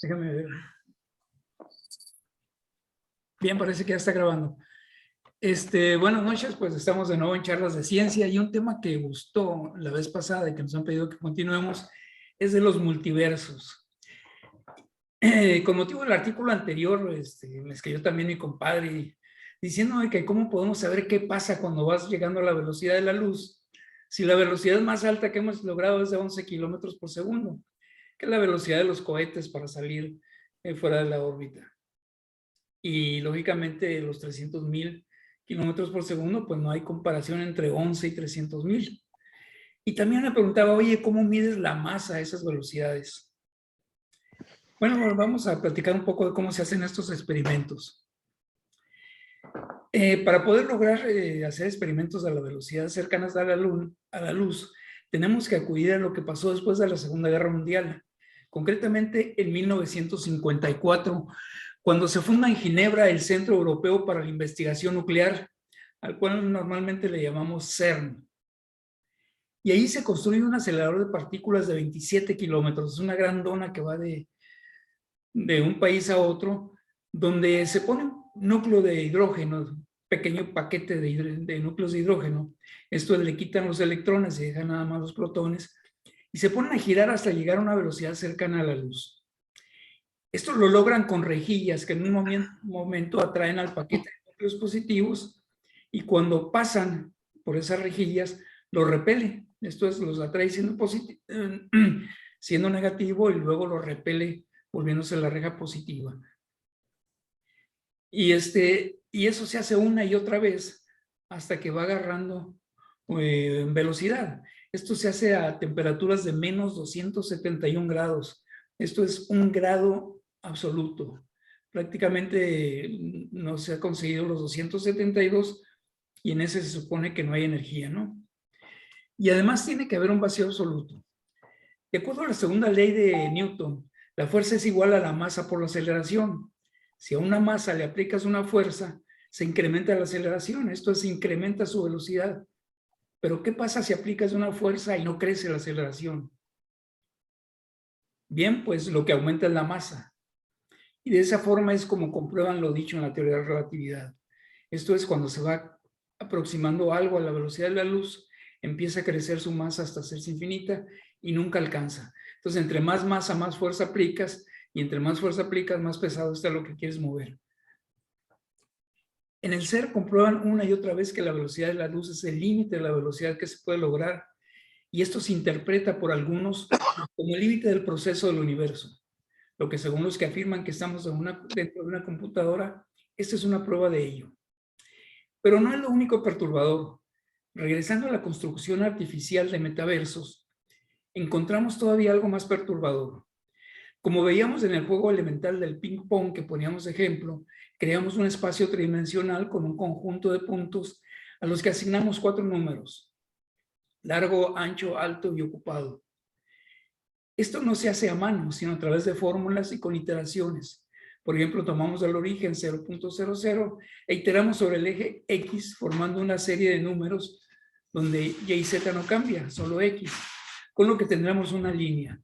Déjame ver. Bien, parece que ya está grabando. Buenas noches, pues estamos de nuevo en Charlas de Ciencia y un tema que gustó la vez pasada y que nos han pedido que continuemos es de los multiversos. Con motivo del artículo anterior, me escribió también mi compadre diciendo que cómo podemos saber qué pasa cuando vas llegando a la velocidad de la luz, si la velocidad más alta que hemos logrado es de 11 kilómetros por segundo, que es la velocidad de los cohetes para salir fuera de la órbita. Y lógicamente los 300,000 kilómetros por segundo, pues no hay comparación entre 11 y 300,000. Y también me preguntaba, oye, ¿cómo mides la masa a esas velocidades? Bueno, vamos a platicar un poco de cómo se hacen estos experimentos. Para poder lograr hacer experimentos a la velocidad cercanas a la luz, tenemos que acudir a lo que pasó después de la Segunda Guerra Mundial, concretamente en 1954, cuando se funda en Ginebra el Centro Europeo para la Investigación Nuclear, al cual normalmente le llamamos CERN. Y ahí se construye un acelerador de partículas de 27 kilómetros, es una gran dona que va de un país a otro, donde se pone un núcleo de hidrógeno, pequeño paquete de núcleos de hidrógeno. Esto le quitan los electrones y dejan nada más los protones, y se ponen a girar hasta llegar a una velocidad cercana a la luz. Esto lo logran con rejillas que en un momento atraen al paquete de núcleos positivos y cuando pasan por esas rejillas los repele. Esto es, los atrae siendo negativo y luego los repele volviéndose la reja positiva. Y eso se hace una y otra vez hasta que va agarrando velocidad. Esto se hace a temperaturas de menos 271 grados. Esto es 1 grado absoluto. Prácticamente no se ha conseguido los 272 y en ese se supone que no hay energía, ¿no? Y además tiene que haber un vacío absoluto. De acuerdo a la segunda ley de Newton, la fuerza es igual a la masa por la aceleración. Si a una masa le aplicas una fuerza, se incrementa la aceleración, esto es, se incrementa su velocidad. Pero ¿qué pasa si aplicas una fuerza y no crece la aceleración? Bien, pues lo que aumenta es la masa. Y de esa forma es como comprueban lo dicho en la teoría de la relatividad. Esto es, cuando se va aproximando algo a la velocidad de la luz, empieza a crecer su masa hasta hacerse infinita y nunca alcanza. Entonces, entre más masa, más fuerza aplicas, y entre más fuerza aplicas, más pesado está lo que quieres mover. En el CERN comprueban una y otra vez que la velocidad de la luz es el límite de la velocidad que se puede lograr, y esto se interpreta por algunos como el límite del proceso del universo. Lo que según los que afirman que estamos dentro de una computadora, esta es una prueba de ello. Pero no es lo único perturbador. Regresando a la construcción artificial de metaversos, encontramos todavía algo más perturbador. Como veíamos en el juego elemental del ping pong que poníamos de ejemplo, creamos un espacio tridimensional con un conjunto de puntos a los que asignamos 4 números: largo, ancho, alto y ocupado. Esto no se hace a mano, sino a través de fórmulas y con iteraciones. Por ejemplo, tomamos el origen 0.00 e iteramos sobre el eje X, formando una serie de números donde Y y Z no cambia, solo X, con lo que tendremos una línea.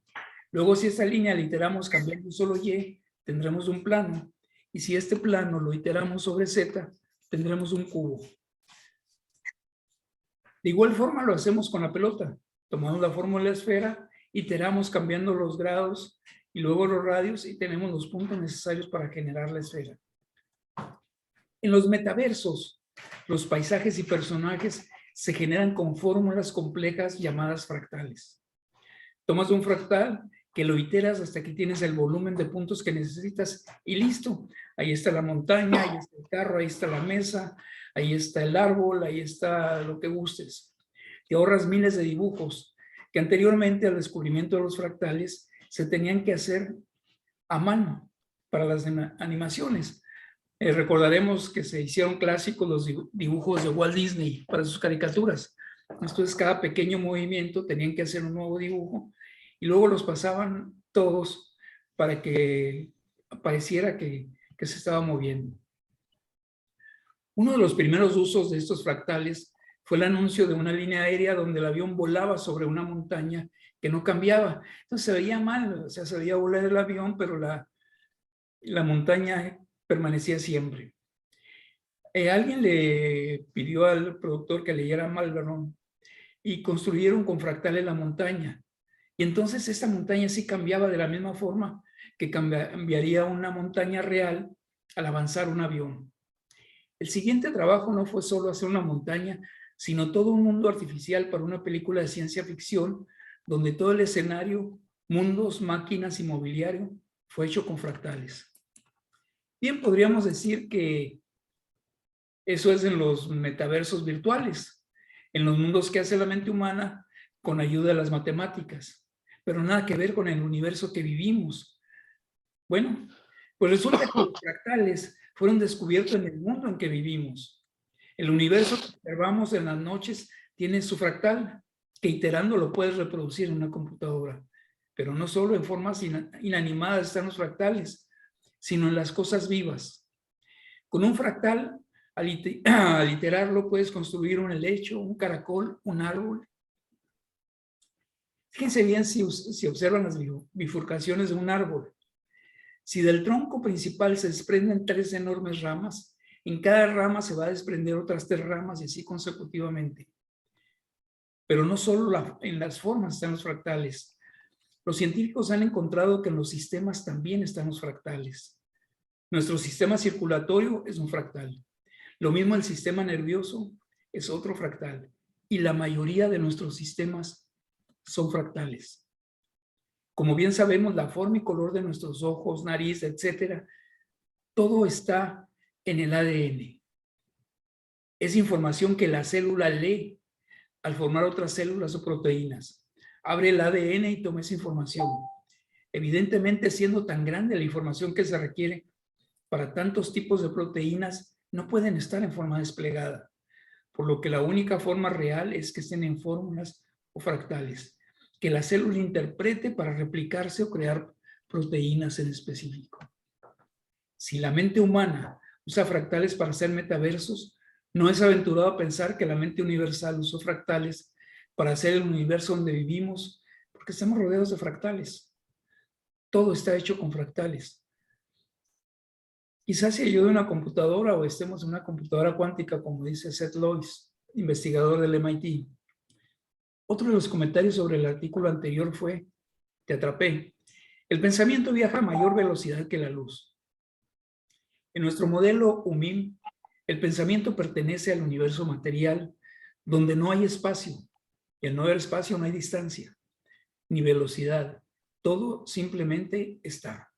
Luego, si esta línea la iteramos cambiando solo Y, tendremos un plano. Y si este plano lo iteramos sobre Z, tendremos un cubo. De igual forma lo hacemos con la pelota. Tomamos la fórmula de la esfera, iteramos cambiando los grados y luego los radios y tenemos los puntos necesarios para generar la esfera. En los metaversos, los paisajes y personajes se generan con fórmulas complejas llamadas fractales. Tomas un fractal que lo iteras hasta que tienes el volumen de puntos que necesitas y listo. Ahí está la montaña, ahí está el carro, ahí está la mesa, ahí está el árbol, ahí está lo que gustes. Te ahorras miles de dibujos que anteriormente al descubrimiento de los fractales se tenían que hacer a mano para las animaciones. Recordaremos que se hicieron clásicos los dibujos de Walt Disney para sus caricaturas. Esto es, cada pequeño movimiento tenían que hacer un nuevo dibujo y luego los pasaban todos para que pareciera que se estaba moviendo. Uno de los primeros usos de estos fractales fue el anuncio de una línea aérea donde el avión volaba sobre una montaña que no cambiaba. Entonces se veía mal, o sea, se veía volar el avión, pero la montaña permanecía siempre. Alguien le pidió al productor que leyera Malvarón y construyeron con fractales la montaña. Y entonces esta montaña sí cambiaba de la misma forma que cambiaría una montaña real al avanzar un avión. El siguiente trabajo no fue solo hacer una montaña, sino todo un mundo artificial para una película de ciencia ficción, donde todo el escenario, mundos, máquinas y mobiliario fue hecho con fractales. Bien, podríamos decir que eso es en los metaversos virtuales, en los mundos que hace la mente humana con ayuda de las matemáticas, pero nada que ver con el universo que vivimos. Bueno, pues resulta que los fractales fueron descubiertos en el mundo en que vivimos. El universo que observamos en las noches tiene su fractal, que iterando lo puedes reproducir en una computadora. Pero no solo en formas inanimadas están los fractales, sino en las cosas vivas. Con un fractal, al iterarlo, puedes construir un helecho, un caracol, un árbol. Fíjense bien si observan las bifurcaciones de un árbol. Si del tronco principal se desprenden 3 enormes ramas, en cada rama se va a desprender otras 3 ramas y así consecutivamente. Pero no solo en las formas están los fractales. Los científicos han encontrado que en los sistemas también están los fractales. Nuestro sistema circulatorio es un fractal. Lo mismo el sistema nervioso es otro fractal. Y la mayoría de nuestros sistemas son fractales. Como bien sabemos, la forma y color de nuestros ojos, nariz, etcétera, todo está en el ADN. Es información que la célula lee al formar otras células o proteínas. Abre el ADN y toma esa información. Evidentemente, siendo tan grande la información que se requiere para tantos tipos de proteínas, no pueden estar en forma desplegada, por lo que la única forma real es que estén en fórmulas o fractales, que la célula interprete para replicarse o crear proteínas en específico. Si la mente humana usa fractales para hacer metaversos, no es aventurado pensar que la mente universal usó fractales para hacer el universo donde vivimos, porque estamos rodeados de fractales. Todo está hecho con fractales. Quizás se ayude una computadora o estemos en una computadora cuántica, como dice Seth Lois, investigador del MIT. Otro de los comentarios sobre el artículo anterior fue, te atrapé, el pensamiento viaja a mayor velocidad que la luz. En nuestro modelo UMIM, el pensamiento pertenece al universo material, donde no hay espacio, y al no haber espacio no hay distancia, ni velocidad, todo simplemente está.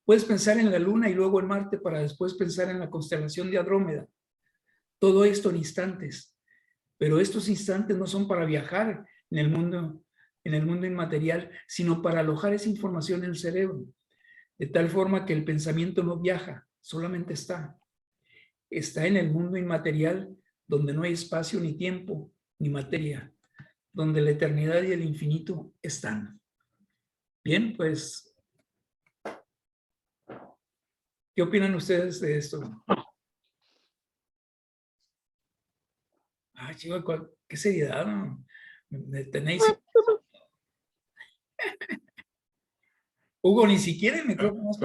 Puedes pensar en la Luna y luego en Marte para después pensar en la constelación de Andrómeda. Todo esto en instantes, pero estos instantes no son para viajar en el mundo inmaterial, sino para alojar esa información en el cerebro, de tal forma que el pensamiento no viaja, solamente está. Está en el mundo inmaterial, donde no hay espacio ni tiempo ni materia, donde la eternidad y el infinito están. Bien, pues, ¿qué opinan ustedes de esto? Ah, chico, qué seriedad, ¿no? Tenéis. Hugo, ni siquiera el micrófono más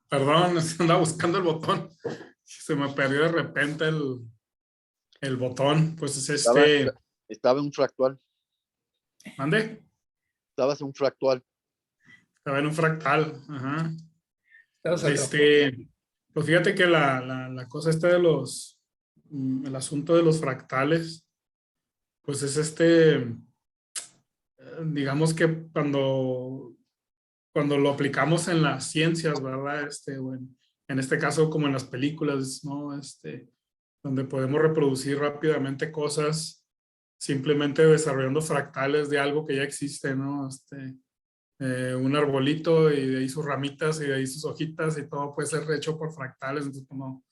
Perdón, andaba buscando el botón. Se me perdió de repente el botón. Pues es Estaba en un fractal. ¿Mande? Estabas en un fractal. Estaba en un fractal. Ajá. Pues Pues fíjate que la cosa esta de el asunto de los fractales, pues es digamos que cuando lo aplicamos en las ciencias, ¿verdad? Bueno, en este caso como en las películas, ¿no? Donde podemos reproducir rápidamente cosas simplemente desarrollando fractales de algo que ya existe, ¿no? Un arbolito y de ahí sus ramitas y de ahí sus hojitas y todo puede ser hecho por fractales, entonces pues, no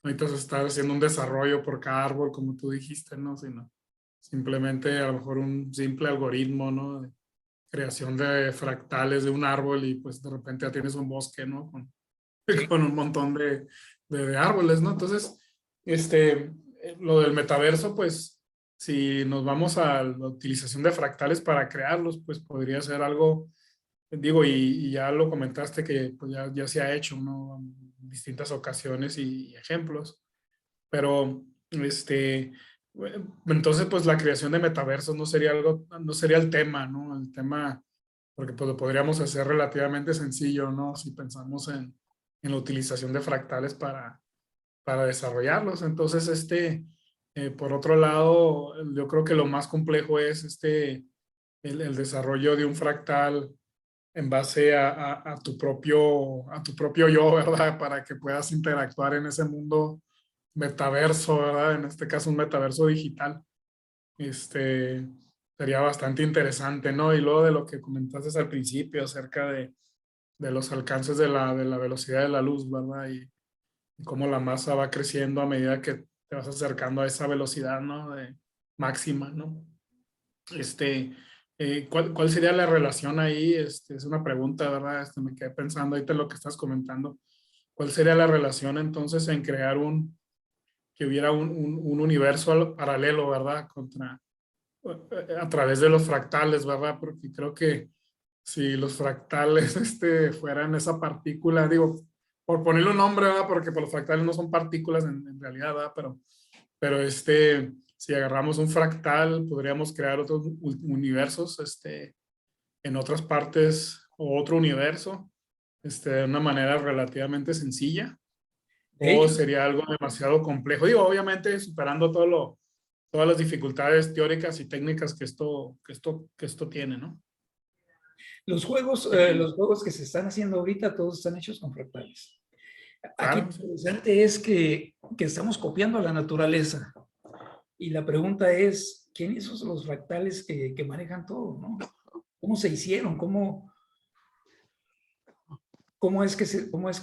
necesitas estar haciendo un desarrollo por cada árbol como tú dijiste, ¿no? Sino simplemente a lo mejor un simple algoritmo, ¿no? De creación de fractales de un árbol y pues de repente ya tienes un bosque, ¿no? Con un montón de árboles, ¿no? Entonces, lo del metaverso, pues, si nos vamos a la utilización de fractales para crearlos, pues podría ser algo, digo, y ya lo comentaste que pues, ya se ha hecho, ¿no? En distintas ocasiones y ejemplos. Pero, entonces, pues la creación de metaversos no sería algo, no sería el tema, ¿no? El tema, porque pues lo podríamos hacer relativamente sencillo, ¿no? Si pensamos en la utilización de fractales para desarrollarlos. Entonces, por otro lado, yo creo que lo más complejo es el desarrollo de un fractal en base a tu propio yo, ¿verdad? Para que puedas interactuar en ese mundo metaverso, ¿verdad? En este caso, un metaverso digital. Sería bastante interesante, ¿no? Y luego de lo que comentaste al principio acerca de los alcances de la velocidad de la luz, ¿verdad? Y cómo la masa va creciendo a medida que te vas acercando a esa velocidad, ¿no? Máxima, ¿no? ¿Cuál sería la relación ahí? Es una pregunta, ¿verdad? Me quedé pensando ahorita en lo que estás comentando. ¿Cuál sería la relación entonces en crear que hubiera un universo paralelo, ¿verdad? A través de los fractales, ¿verdad? Porque creo que si los fractales fueran esa partícula, digo, por ponerle un nombre, ¿verdad? Porque los fractales no son partículas en realidad, ¿verdad? Pero si agarramos un fractal, podríamos crear otros universos en otras partes o otro universo de una manera relativamente sencilla. De O hecho, sería algo demasiado complejo. Digo, obviamente superando todas las dificultades teóricas y técnicas que esto tiene, ¿no? los juegos que se están haciendo ahorita, todos están hechos con fractales. Aquí Claro, lo sí. interesante es que estamos copiando a la naturaleza. Y la pregunta es, ¿quién hizo los fractales que manejan todo, no? ¿Cómo se hicieron? ¿Cómo es que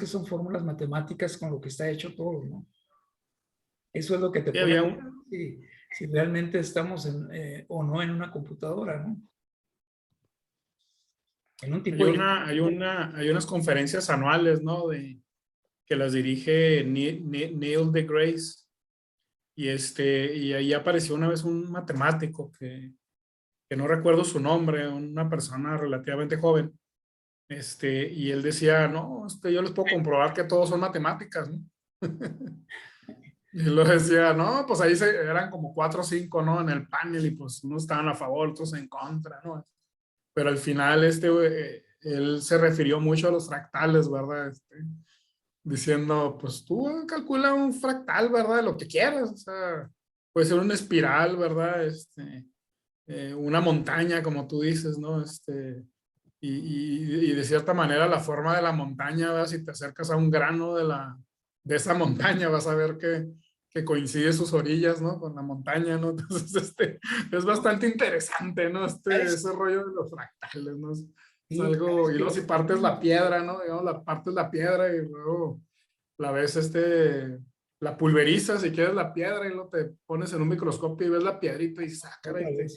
son fórmulas matemáticas con lo que está hecho todo, no? Eso es lo que te Sí, pone a ver si realmente estamos o no en una computadora, ¿no? En un tipo de... hay unas conferencias anuales, ¿no? Que las dirige Neil deGrasse. Y ahí apareció una vez un matemático que no recuerdo su nombre, una persona relativamente joven. Y él decía, no, yo les puedo comprobar que todos son matemáticas, ¿no? Y lo decía, no, pues ahí eran como 4 o 5, ¿no? En el panel y pues unos estaban a favor, otros en contra, ¿no? Pero al final él se refirió mucho a los fractales, ¿verdad? Diciendo, pues tú calcula un fractal, ¿verdad? De lo que quieras, o sea, puede ser una espiral, ¿verdad? Una montaña, como tú dices, ¿no? Y de cierta manera la forma de la montaña, ¿verdad? Si te acercas a un grano de esa montaña, vas a ver que coincide sus orillas, ¿no? Con la montaña, ¿no? Entonces, es bastante interesante, ¿no? Ese rollo de los fractales, ¿no? Es Sí, algo, y luego si partes la piedra, ¿no? Digamos, partes la piedra y luego la ves, la pulverizas si quieres la piedra y luego te pones en un microscopio y ves la piedrita y saca y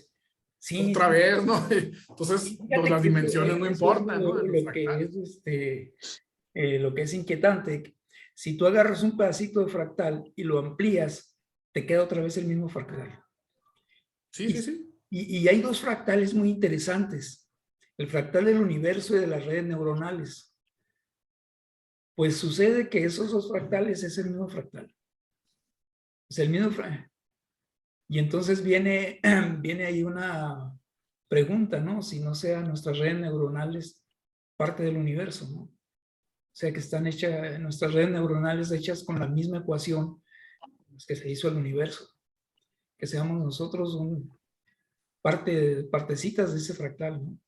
sí, otra sí. vez, ¿no? Entonces, pues, Fíjate las que dimensiones no eso es importan, ¿no? En los fractales. lo que es inquietante. Si tú agarras un pedacito de fractal y lo amplías, te queda otra vez el mismo fractal. Sí, Y, sí, sí. y hay dos fractales muy interesantes. El fractal del universo y de las redes neuronales. Pues sucede que esos dos fractales es el mismo fractal. Es el mismo fractal. Y entonces viene ahí una pregunta, ¿no? Si no sean nuestras redes neuronales parte del universo, ¿no? O sea, que están hechas, nuestras redes neuronales hechas con la misma ecuación que se hizo el universo. Que seamos nosotros partecitas de ese fractal, ¿no?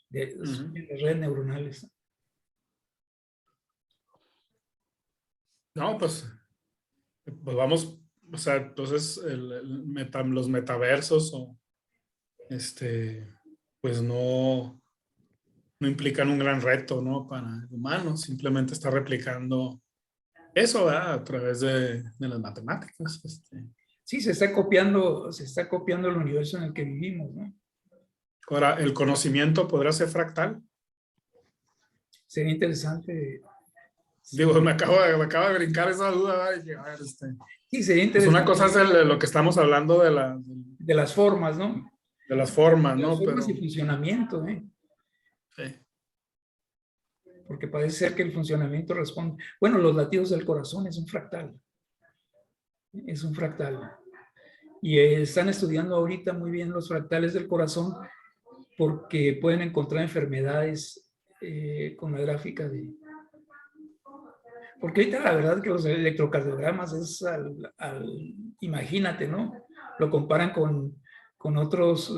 De las redes neuronales. No, pues vamos, o sea, entonces los metaversos pues no implican un gran reto, ¿no? Para el humano, simplemente está replicando eso, ¿verdad? A través de las matemáticas. Sí, se está copiando el universo en el que vivimos, ¿no? Ahora, ¿el conocimiento podrá ser fractal? Sería interesante. Digo, Sí, me acaba de brincar esa duda, ¿verdad? Y dije, a ver, Sí, sería Pues una interesante cosa es lo que estamos hablando de las formas, ¿no? de las formas, De las ¿no? formas y Pero funcionamiento, ¿eh? sí. Porque parece ser que el funcionamiento responde. Bueno, los latidos del corazón es un fractal. Es un fractal. Y están estudiando ahorita muy bien los fractales del corazón porque pueden encontrar enfermedades con la gráfica de... Porque ahorita la verdad que los electrocardiogramas es imagínate, ¿no? Lo comparan con otros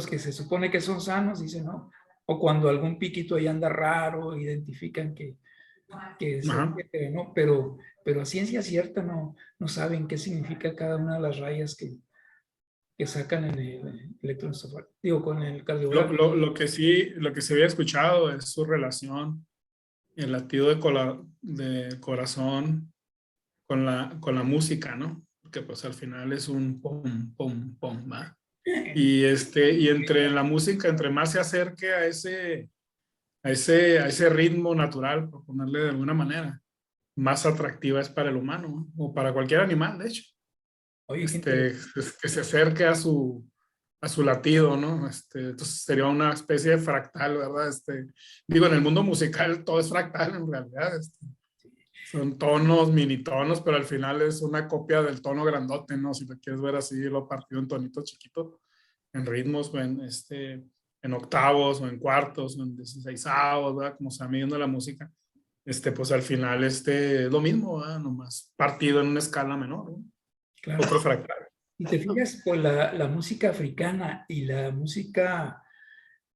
que se supone que son sanos, dicen, no. O cuando algún piquito ahí anda raro, identifican que es, Ajá. ¿no? Pero a ciencia cierta no saben qué significa cada una de las rayas que sacan en el electroencefalograma, digo, con el cardiograma. Lo que sí había escuchado es su relación, el latido de corazón con la música, ¿no? Porque pues al final es un pum, pum, pum, ¿va? Y entre la música, entre más se acerque a ese ritmo natural, por ponerle de alguna manera, más atractiva es para el humano, ¿no? O para cualquier animal, de hecho. Oye, qué interesante. Que se acerque a su latido, ¿no? Entonces sería una especie de fractal, ¿verdad? Digo, en el mundo musical todo es fractal en realidad. Son tonos, minitonos, pero al final es una copia del tono grandote, ¿no? Si lo quieres ver así, lo partido en tonitos chiquitos, en ritmos o en octavos o en cuartos o en dieciseisavos, ¿verdad? Como se va midiendo la música. Pues al final es lo mismo, ¿verdad? Nomás partido en una escala menor, ¿no? Claro. Otro fractal. Si te fijas, pues la música africana y la música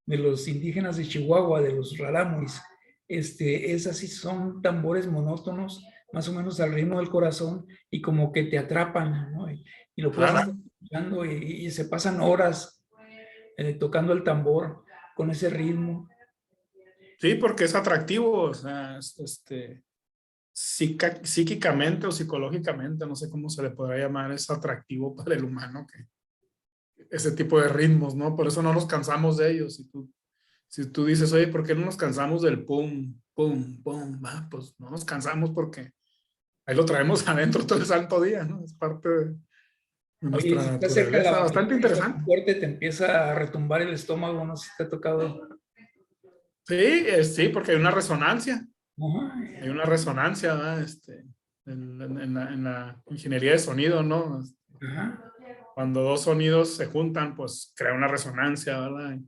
de los indígenas de Chihuahua, de los rarámuris, es así, son tambores monótonos, más o menos al ritmo del corazón, y como que te atrapan, ¿no? Y lo puedes estar Claro. escuchando y se pasan horas tocando el tambor con ese ritmo. Sí, porque es atractivo, o sea, psíquicamente o psicológicamente, no sé cómo se le podrá llamar, es atractivo para el humano que ese tipo de ritmos, ¿no? Por eso no nos cansamos de ellos. Si tú dices, oye, ¿por qué no nos cansamos del pum, pum, pum? Va, pues no nos cansamos porque ahí lo traemos adentro todo el santo día, ¿no? Es parte de Oye, nuestra si estás cerca de la naturaleza, bastante batería interesante. fuerte, te empieza a retumbar el estómago, no sé si te ha tocado. Sí, sí, porque hay una resonancia. Hay Ajá, una resonancia, ¿verdad? En la ingeniería de sonido, ¿no? ajá. Cuando dos sonidos se juntan, pues crea una resonancia, ¿verdad?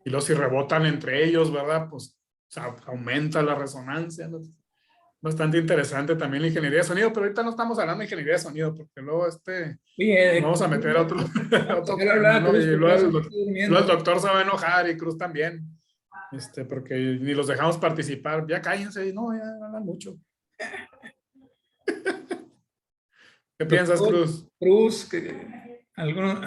Y luego si rebotan entre ellos, ¿verdad? Pues o sea, aumenta la resonancia, ¿no? Bastante interesante también la ingeniería de sonido, pero ahorita no estamos hablando de ingeniería de sonido, porque luego nos Oye, vamos a meter a otro, a vamos a otro dejar hablar tema, a ¿no? Cruz Y porque ya se luego me está luego el durmiendo. doctor se va a enojar y Cruz también, porque ni los dejamos participar. Ya cállense, y no, ya hablan mucho. ¿Qué piensas, Doctor Cruz? Cruz, alguno,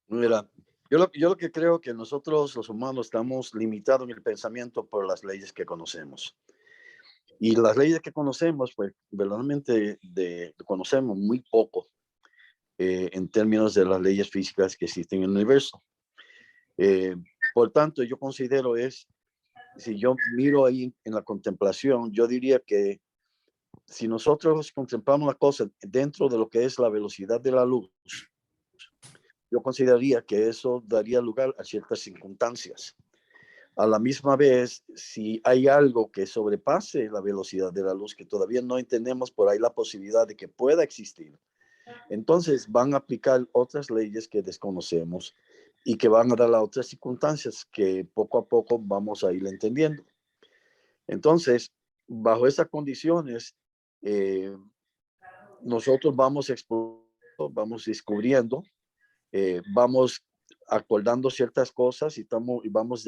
Mira, yo lo que creo que nosotros los humanos estamos limitados en el pensamiento por las leyes que conocemos. Y las leyes que conocemos, pues verdaderamente conocemos muy poco en términos de las leyes físicas que existen en el universo. Eh, por tanto, yo considero si yo miro ahí en la contemplación, yo diría que si nosotros contemplamos las cosas dentro de lo que es la velocidad de la luz, yo consideraría que eso daría lugar a ciertas circunstancias. A la misma vez, si hay algo que sobrepase la velocidad de la luz, que todavía no entendemos por ahí la posibilidad de que pueda existir, entonces van a aplicar otras leyes que desconocemos y que van a dar a otras circunstancias que poco a poco vamos a ir entendiendo. Entonces, bajo esas condiciones, eh, nosotros vamos descubriendo, vamos acordando ciertas cosas y vamos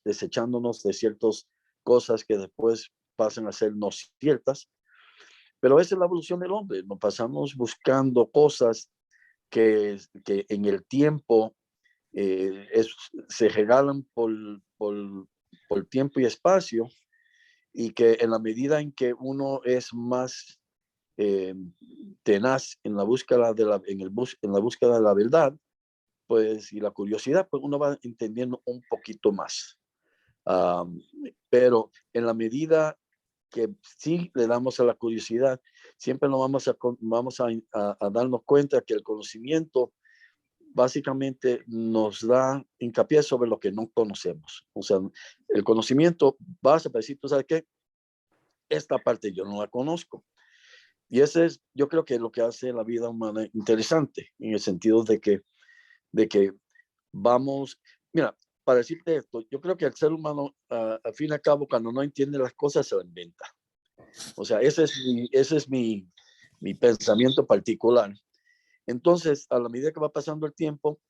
desechándonos de ciertas cosas que después pasan a ser no ciertas. Pero esa es la evolución del hombre. Nos pasamos buscando cosas que en el tiempo se regalan por tiempo y espacio, y que en la medida en que uno es más eh, tenaz en la búsqueda en la búsqueda de la verdad, pues, y la curiosidad, pues uno va entendiendo un poquito más. Pero en la medida que sí le damos a la curiosidad, siempre nos vamos a darnos cuenta que el conocimiento básicamente nos da hincapié sobre lo que no conocemos. O sea, el conocimiento base para decir, ¿tú sabes qué? Esta parte yo no la conozco. Y ese es, yo creo que lo que hace la vida humana interesante, en el sentido de que vamos, mira, para decirte esto, yo creo que el ser humano, al fin y al cabo, cuando no entiende las cosas, se lo inventa. O sea, ese es mi pensamiento particular. Entonces, a la medida que va pasando el tiempo,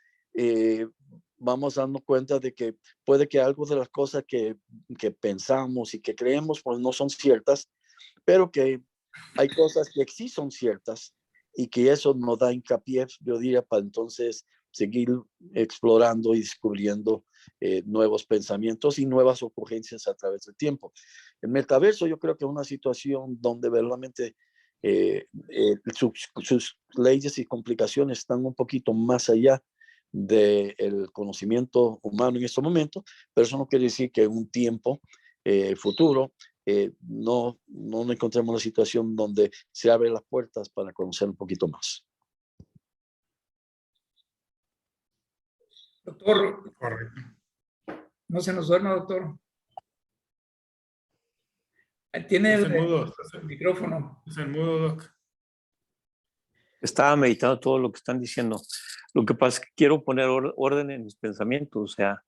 vamos dando cuenta de que puede que algo de las cosas que pensamos y que creemos, pues no son ciertas, pero que hay cosas que sí son ciertas y que eso nos da hincapié, yo diría, para entonces seguir explorando y descubriendo nuevos pensamientos y nuevas ocurrencias a través del tiempo. El metaverso yo creo que es una situación donde verdaderamente sus leyes y complicaciones están un poquito más allá del conocimiento humano en este momento, pero eso no quiere decir que en un tiempo futuro no encontremos una situación donde se abren las puertas para conocer un poquito más. Doctor, Correcto. no se nos duerma, doctor. Tiene Estás el en mudo, micrófono. estás en mudo, Doc. Estaba meditando todo lo que están diciendo. Lo que pasa es que quiero poner orden en mis pensamientos, o sea.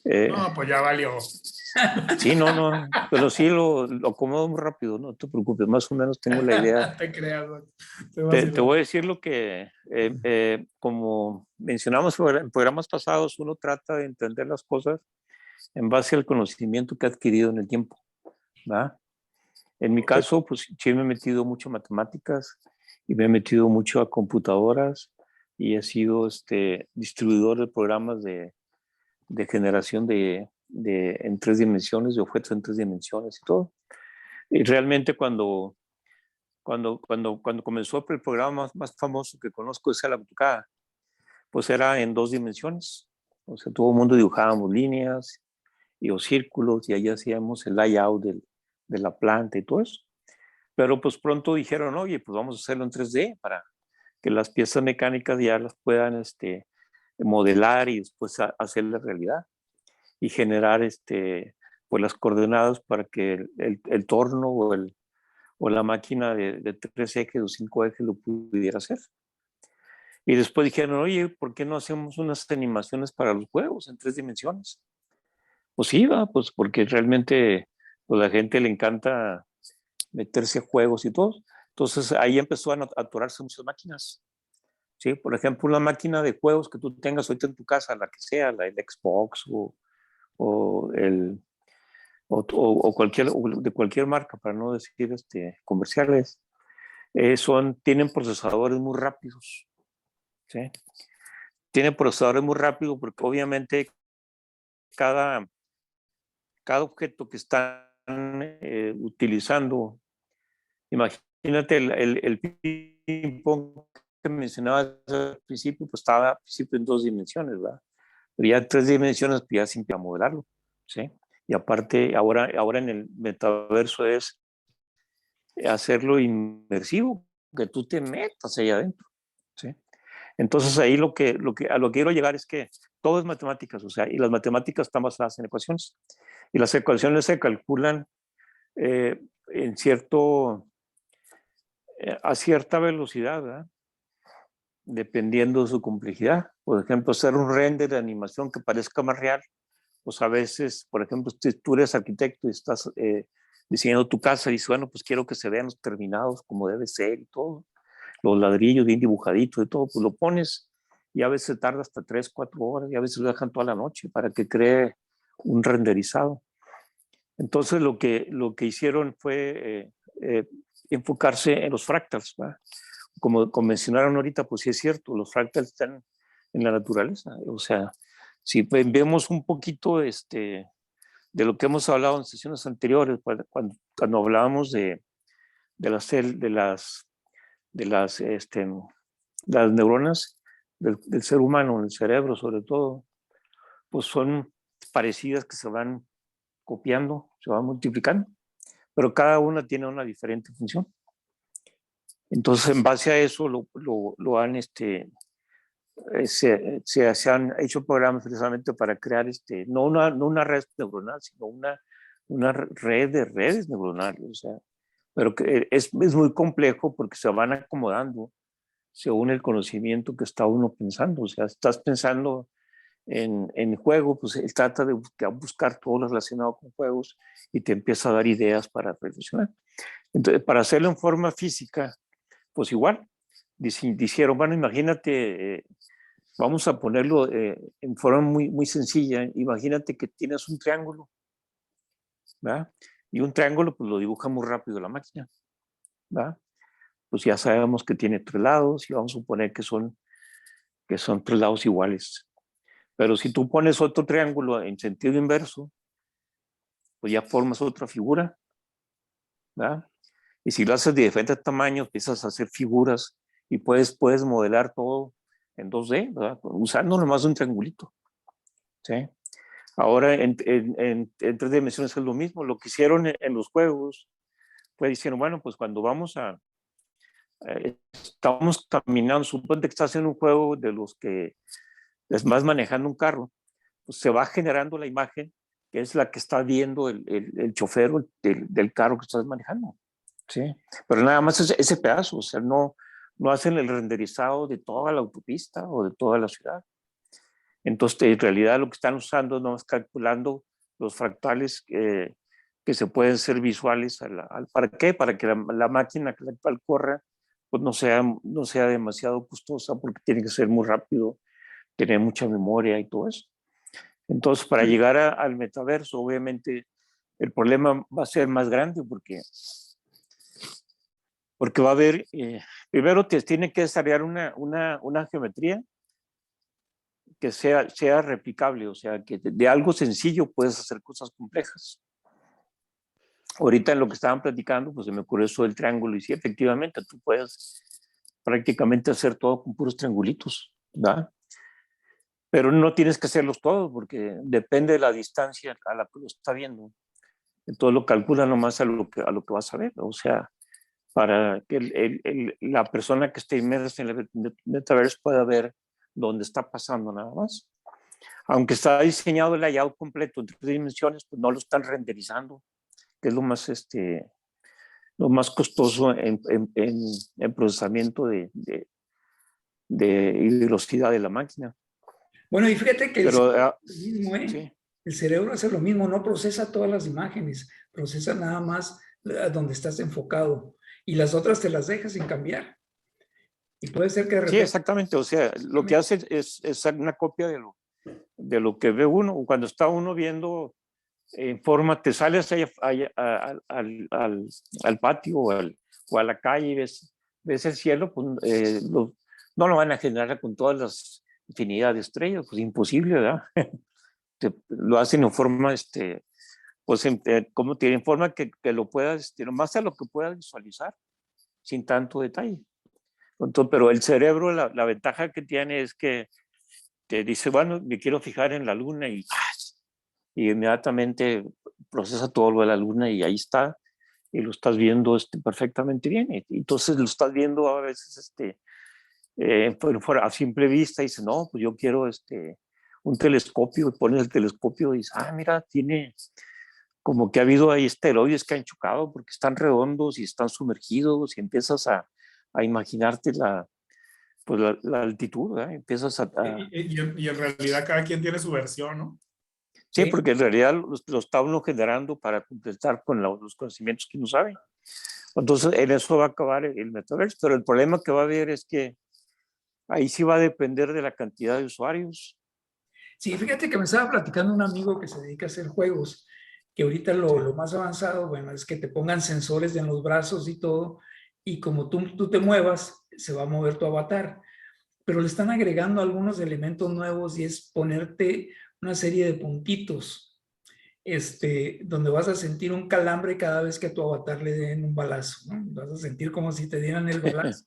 No, pues ya valió. Sí, no, pero sí lo acomodo muy rápido, no te preocupes, más o menos tengo la idea. Te creas, Doc. Te voy a decir lo que, como mencionamos en programas pasados, uno trata de entender las cosas en base al conocimiento que ha adquirido en el tiempo, ¿verdad? En mi caso, pues sí me he metido mucho a matemáticas y me he metido mucho a computadoras y he sido distribuidor de programas de generación en 3 dimensiones, de objetos en 3 dimensiones y todo. Y realmente cuando comenzó el programa más famoso que conozco es el AutoCAD, pues era en 2 dimensiones. O sea, todo el mundo dibujábamos líneas y o círculos y ahí hacíamos el layout de la planta y todo eso. Pero pues pronto dijeron, oye, pues vamos a hacerlo en 3D para que las piezas mecánicas ya las puedan modelar y después hacerla realidad y generar pues las coordenadas para que el torno o la máquina de 3 ejes o 5 ejes lo pudiera hacer. Y después dijeron, oye, ¿por qué no hacemos unas animaciones para los juegos en 3 dimensiones? Pues sí, pues porque realmente pues, a la gente le encanta meterse a juegos y todo. Entonces ahí empezó a atorarse muchas máquinas. ¿Sí? Por ejemplo, una máquina de juegos que tú tengas ahorita en tu casa, la que sea, el Xbox o de cualquier marca, para no decir comerciales, tienen procesadores muy rápidos. ¿Sí? Tienen procesadores muy rápidos porque obviamente cada objeto que están utilizando, imagínate el ping-pong que mencionabas al principio, pues estaba al principio en 2 dimensiones, ¿verdad? Pero ya en 3 dimensiones, pues ya sin modelarlo, ¿sí? Y aparte, ahora en el metaverso es hacerlo inmersivo, que tú te metas allá adentro, ¿sí? Entonces ahí a lo que quiero llegar es que todo es matemáticas, o sea, y las matemáticas están basadas en ecuaciones. Y las ecuaciones se calculan en a cierta velocidad, ¿verdad? Dependiendo de su complejidad. Por ejemplo, hacer un render de animación que parezca más real, pues a veces, por ejemplo, si tú eres arquitecto y estás diseñando tu casa y dices, bueno, pues quiero que se vean los terminados como debe ser y todo, los ladrillos bien dibujaditos y todo, pues lo pones y a veces tarda hasta 3, 4 horas y a veces lo dejan toda la noche para que cree un renderizado. Entonces lo que hicieron fue enfocarse en los fractals, ¿verdad? Como mencionaron ahorita, pues sí es cierto, los fractals están en la naturaleza. O sea, si vemos un poquito de lo que hemos hablado en sesiones anteriores, cuando hablábamos de las neuronas del ser humano, en el cerebro sobre todo, pues son parecidas que se van copiando, se van multiplicando. pero cada una tiene una diferente función. Entonces, en base a eso, lo han, se han hecho programas precisamente para crear, no una red neuronal, sino una red de redes neuronales, o sea, pero que es muy complejo porque se van acomodando según el conocimiento que está uno pensando. O sea, estás pensando en juego, pues él trata de buscar todo lo relacionado con juegos y te empieza a dar ideas para reflexionar. Entonces, para hacerlo en forma física, pues igual, dijeron, bueno, imagínate, vamos a ponerlo en forma muy sencilla, imagínate que tienes un triángulo, ¿verdad? Y un triángulo, pues lo dibuja muy rápido la máquina, ¿verdad? Pues ya sabemos que tiene 3 lados y vamos a suponer que son 3 lados iguales. Pero si tú pones otro triángulo en sentido inverso, pues ya formas otra figura, ¿verdad? Y si lo haces de diferentes tamaños, empiezas a hacer figuras y puedes modelar todo en 2D, ¿verdad? Usando nomás un triangulito, ¿sí? Ahora en 3 dimensiones es lo mismo. Lo que hicieron en los juegos, pues dijeron, bueno, pues cuando estamos caminando, suponte que estás en un juego de los que vas manejando un carro, pues se va generando la imagen que es la que está viendo el chofer del carro que estás manejando, ¿sí? Pero nada más ese pedazo, o sea, no hacen el renderizado de toda la autopista o de toda la ciudad. Entonces, en realidad lo que están usando no es calculando los fractales que se pueden ser visuales. ¿Para qué? Para que la máquina que la cual corra pues no sea demasiado costosa, porque tiene que ser muy rápido, tener mucha memoria y todo eso. Entonces, para llegar al metaverso, obviamente, el problema va a ser más grande porque va a haber, primero te tiene que desarrollar una geometría que sea replicable, o sea, que de algo sencillo puedes hacer cosas complejas. Ahorita en lo que estaban platicando, pues se me ocurrió eso del triángulo, y sí, efectivamente, tú puedes prácticamente hacer todo con puros triangulitos, ¿verdad? Pero no tienes que hacerlos todos, porque depende de la distancia a la que lo está viendo. Entonces lo calcula nomás a lo que vas a ver, o sea, para que la persona que esté inmersa en el metaverso pueda ver dónde está pasando nada más. Aunque está diseñado el layout completo en 3 dimensiones, pues no lo están renderizando, que es lo más costoso en procesamiento de velocidad de la máquina. Bueno, y fíjate que Pero, mismo, sí. El cerebro hace lo mismo, no procesa todas las imágenes, procesa nada más donde estás enfocado y las otras te las dejas sin cambiar. Y puede ser que de Sí, repente... exactamente. O sea, lo que hace es una copia de lo que ve uno. Cuando está uno viendo en forma, te sales al patio o a la calle y ves el cielo, pues, no lo van a generar con todas las infinidad de estrellas, pues imposible, ¿verdad? Lo hacen en forma, pues, como tiene forma que lo puedas, más a lo que puedas visualizar, sin tanto detalle. Entonces, pero el cerebro, la ventaja que tiene es que te dice, bueno, me quiero fijar en la luna y inmediatamente procesa todo lo de la luna y ahí está, y lo estás viendo perfectamente bien. Y entonces lo estás viendo a veces a simple vista y dices, no, pues yo quiero un telescopio, y pones el telescopio y dices, mira, tiene como que ha habido ahí asteroides que han chocado porque están redondos y están sumergidos, y empiezas a imaginarte la altitud, ¿verdad? Empiezas a... Y en realidad cada quien tiene su versión, ¿no? Sí, Sí. porque en realidad lo está uno generando para completar con los conocimientos que uno sabe. Entonces, en eso va a acabar el metaverso, pero el problema que va a haber es que ahí sí va a depender de la cantidad de usuarios. Sí, fíjate que me estaba platicando un amigo que se dedica a hacer juegos, que ahorita lo más avanzado, bueno, es que te pongan sensores en los brazos y todo, y como tú te muevas, se va a mover tu avatar. Pero le están agregando algunos elementos nuevos y es ponerte una serie de puntitos, donde vas a sentir un calambre cada vez que a tu avatar le den un balazo, ¿no? Vas a sentir como si te dieran el balazo.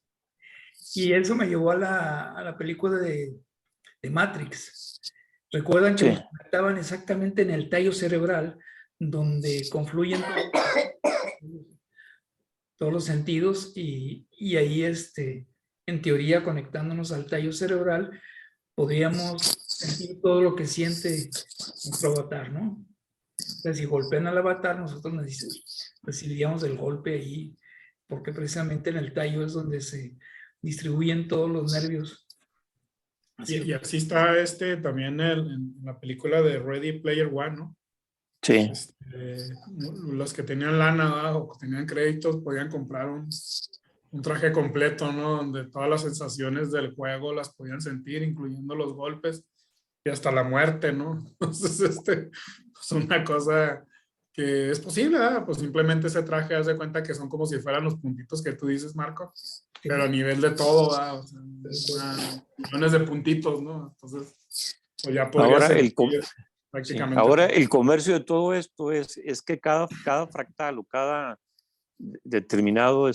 Y eso me llevó a la película de Matrix. Recuerdan que Sí. los conectaban exactamente en el tallo cerebral, donde confluyen todos los sentidos y ahí, en teoría, conectándonos al tallo cerebral, podríamos sentir todo lo que siente nuestro avatar, ¿no? O sea, si golpean al avatar, nosotros recibiríamos el golpe ahí, porque precisamente en el tallo es donde se distribuyen todos los nervios. Y así está también en la película de Ready Player One, ¿no? Sí. Los que tenían lana, ¿verdad? O que tenían créditos podían comprar un traje completo, ¿no? Donde todas las sensaciones del juego las podían sentir, incluyendo los golpes y hasta la muerte, ¿no? Entonces, es una cosa que es posible, ¿verdad? Pues simplemente ese traje, haz de cuenta que son como si fueran los puntitos que tú dices, Marco, pero a nivel de todo, ¿verdad? O sea, millones de puntitos, ¿no? Entonces, pues ya podría Ahora, ser sí, prácticamente. ahora el comercio de todo esto es que cada fractal o cada determinado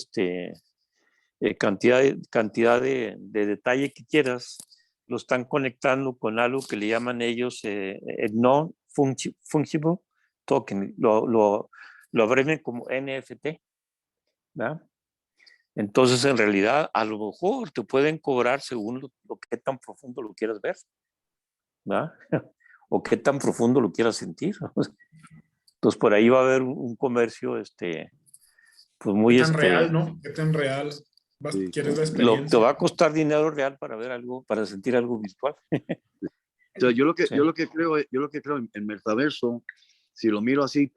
cantidad de detalle que quieras, lo están conectando con algo que le llaman ellos non-fungible token, lo abrevian como NFT, ¿verdad? Entonces, en realidad, a lo mejor te pueden cobrar según lo que tan profundo lo quieras ver, ¿verdad? O qué tan profundo lo quieras sentir. Entonces, por ahí va a haber un comercio, pues muy, ¿Qué tan real, no? ¿Qué tan real? Sí. ¿Quieres la te experiencia? va a costar dinero real para ver algo, para sentir algo virtual. O sea, Sí. yo lo que creo en metaverso, si lo miro así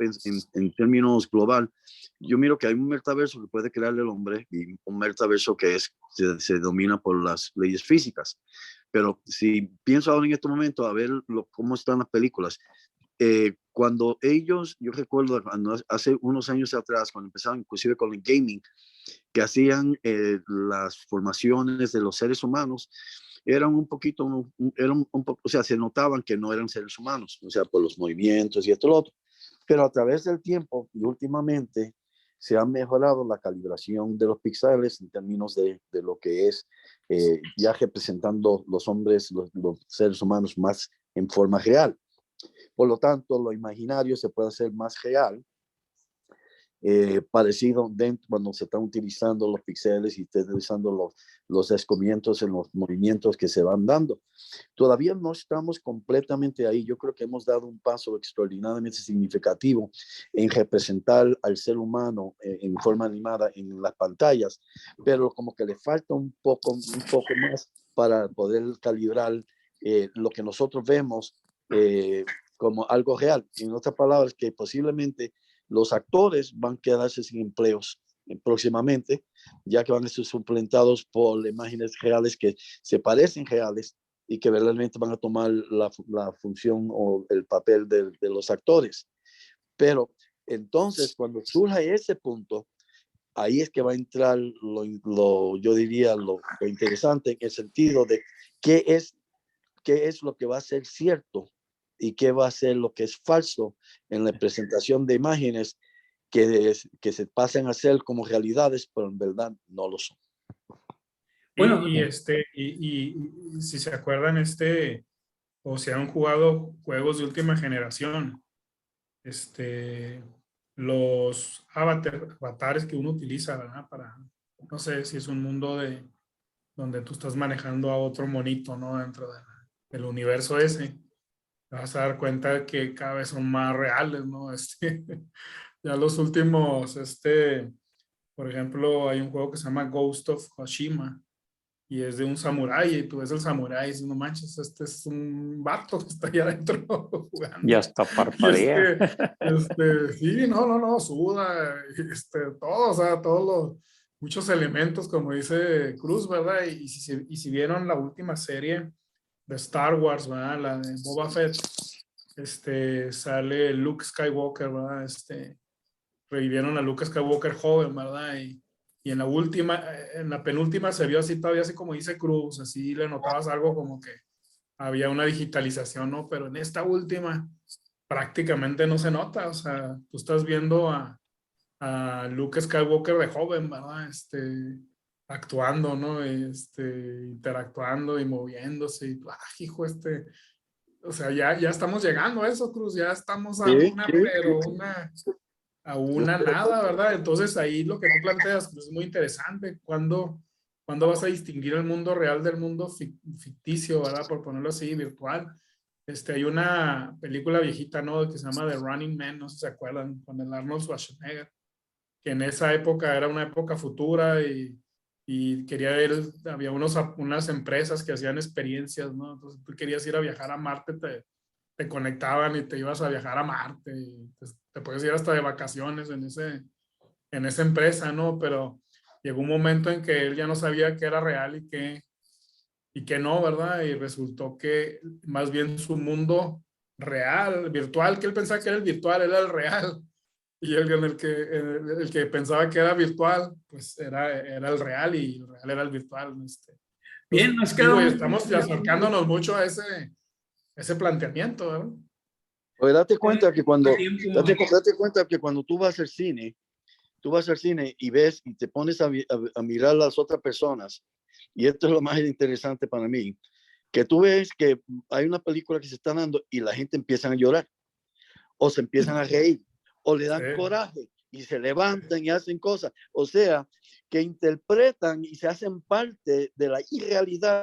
en términos global, yo miro que hay un metaverso que puede crear el hombre y un metaverso que se domina por las leyes físicas. Pero si pienso ahora en este momento a ver cómo están las películas, cuando yo recuerdo cuando hace unos años atrás, cuando empezaron inclusive con el gaming, que hacían las formaciones de los seres humanos, eran un poquito, o sea, se notaban que no eran seres humanos, o sea, por los movimientos y esto y lo otro. Pero a través del tiempo y últimamente se ha mejorado la calibración de los píxeles en términos de lo que es ya representando los hombres, los seres humanos más en forma real. Por lo tanto, lo imaginario se puede hacer más real, parecido dentro cuando se están utilizando los píxeles y están utilizando los descubrimientos en los movimientos que se van dando. Todavía no estamos completamente ahí. Yo creo que hemos dado un paso extraordinariamente significativo en representar al ser humano en forma animada en las pantallas, pero como que le falta un poco más para poder calibrar lo que nosotros vemos como algo real. En otras palabras, que posiblemente los actores van a quedarse sin empleos próximamente, ya que van a ser suplantados por imágenes reales que se parecen reales y que verdaderamente van a tomar la función o el papel de los actores. Pero entonces, cuando surja ese punto, ahí es que va a entrar yo diría, lo interesante en el sentido de qué es lo que va a ser cierto y qué va a ser lo que es falso en la presentación de imágenes que se pasen a ser como realidades, pero en verdad no lo son. Bueno, Y si se acuerdan, o si han jugado juegos de última generación, los avatares que uno utiliza, ¿verdad? No sé si es un mundo donde tú estás manejando a otro monito, ¿no? Dentro del universo ese. Te vas a dar cuenta que cada vez son más reales, ¿no? Ya los últimos, por ejemplo, hay un juego que se llama Ghost of Tsushima y es de un samurái y tú ves el samurái y dices, no manches, este es un vato que está allá adentro jugando. Y hasta parpadea. Sí, no, suda, todo, o sea, muchos elementos, como dice Cruz, ¿verdad? Y si vieron la última serie de Star Wars, ¿verdad? La de Boba Fett, sale Luke Skywalker, ¿verdad? Revivieron a Luke Skywalker joven, ¿verdad? Y en la penúltima se vio así todavía, así como dice Cruz, así le notabas algo como que había una digitalización, ¿no? Pero en esta última prácticamente no se nota, o sea, tú estás viendo a Luke Skywalker de joven, ¿verdad? Actuando, ¿no? Interactuando y moviéndose, y, hijo, o sea, ya estamos llegando a eso, Cruz, ya estamos a Sí, una, sí. pero una a una nada, ¿verdad? Entonces ahí lo que tú planteas pues, es muy interesante. ¿Cuándo vas a distinguir el mundo real del mundo ficticio, ¿verdad? Por ponerlo así, virtual. Hay una película viejita, ¿no? Que se llama The Running Man, no sé si se acuerdan, con el Arnold Schwarzenegger, que en esa época era una época futura y quería ver, había unas empresas que hacían experiencias, ¿no? Entonces tú querías ir a viajar a Marte, te conectaban y te ibas a viajar a Marte, y te puedes ir hasta de vacaciones en esa empresa, ¿no? Pero llegó un momento en que él ya no sabía qué era real y qué no, ¿verdad? Y resultó que más bien su mundo real, virtual, que él pensaba que era el virtual, era el real. Y el que pensaba que era virtual, pues era el real y el real era el virtual. Bien, Entonces, nos queda digo, y un... estamos acercándonos mucho a ese planteamiento, ¿verdad? Pues date cuenta que tiempo. date cuenta que cuando tú vas al cine y ves y te pones a mirar a las otras personas, y esto es lo más interesante para mí, que tú ves que hay una película que se está dando y la gente empieza a llorar, o se empiezan a reír, o le dan Sí. coraje y se levantan y hacen cosas. O sea, que interpretan y se hacen parte de la irrealidad